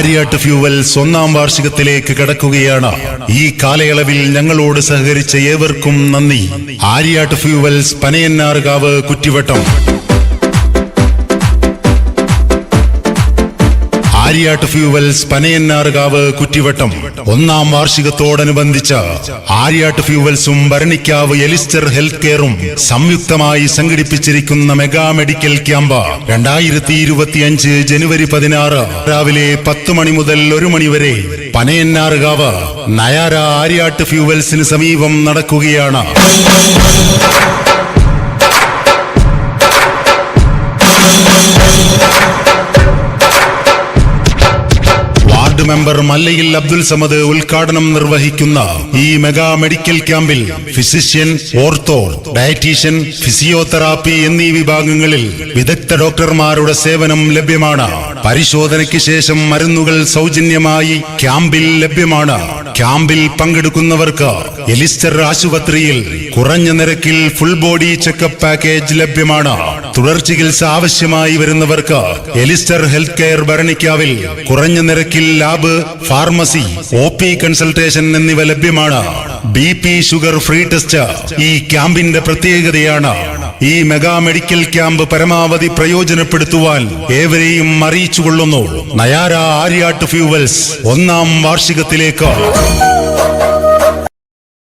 Aryattu fuels 1-ാം വാർഷികത്തിലേക്ക് കടക്കുകയാണ്. ഈ കാലയളവിൽ ഞങ്ങളോട് സഹകരിച്ച ഏവർക്കും നന്ദി. ആര്യാട്ട് ഫ്യൂവൽസ്, പനയന്നാർകാവ്, കുറ്റിവട്ടം. ആര്യാട്ട് ഫ്യൂവൽസ്, പനയന്നാർകാവ്, കുറ്റിവട്ടം 1-ാം വാർഷികത്തോടനുബന്ധിച്ച് ആര്യാട്ട് ഫ്യൂവൽസും ഭരണിക്കാവ് എലിസ്റ്റർ ഹെൽത്ത് കെയറും സംയുക്തമായി സംഘടിപ്പിച്ചിരിക്കുന്ന മെഗാ മെഡിക്കൽ ക്യാമ്പ് 2025 ജനുവരി 16 രാവിലെ 10 മണി മുതൽ 1 മണി വരെ പനയന്നാർകാവ് നയാര ആര്യാട്ട് ഫ്യൂവൽസിന് സമീപം നടക്കുകയാണ്. മെമ്പർ മല്ലയിൽ അബ്ദുൽ സമദ് ഉദ്ഘാടനം നിർവഹിക്കുന്ന ഈ മെഗാ മെഡിക്കൽ ക്യാമ്പിൽ ഫിസിഷ്യൻ, ഓർത്തോ, ഡയറ്റീഷ്യൻ, ഫിസിയോതെറാപ്പി എന്നീ വിഭാഗങ്ങളിൽ വിദഗ്ധ ഡോക്ടർമാരുടെ സേവനം ലഭ്യമാണ്. പരിശോധനയ്ക്ക് ശേഷം മരുന്നുകൾ സൗജന്യമായി ക്യാമ്പിൽ ലഭ്യമാണ്. ക്യാമ്പിൽ പങ്കെടുക്കുന്നവർക്ക് എലിസ്റ്റർ ആശുപത്രിയിൽ കുറഞ്ഞ നിരക്കിൽ ഫുൾ ബോഡി ചെക്കപ്പ് പാക്കേജ് ലഭ്യമാണ്. തുടർ ചികിത്സ ആവശ്യമായി വരുന്നവർക്ക് എലിസ്റ്റർ ഹെൽത്ത് കെയർ ഭരണിക്കാവിൽ കുറഞ്ഞ നിരക്കിൽ ലാബ്, ഫാർമസി, OP കൺസൾട്ടേഷൻ എന്നിവ ലഭ്യമാണ്. BP, ഷുഗർ ഫ്രീ ടെസ്റ്റ് ഈ ക്യാമ്പിന്റെ പ്രത്യേകതയാണ്. ഈ മെഗാ മെഡിക്കൽ ക്യാമ്പ് പരമാവധി പ്രയോജനപ്പെടുത്തുവാൻ ഏവരെയും അറിയിച്ചുകൊള്ളുന്നു. നയാര ആര്യാട്ട് ഫ്യൂവൽസ് 1-ാം വാർഷികത്തിലേക്ക്.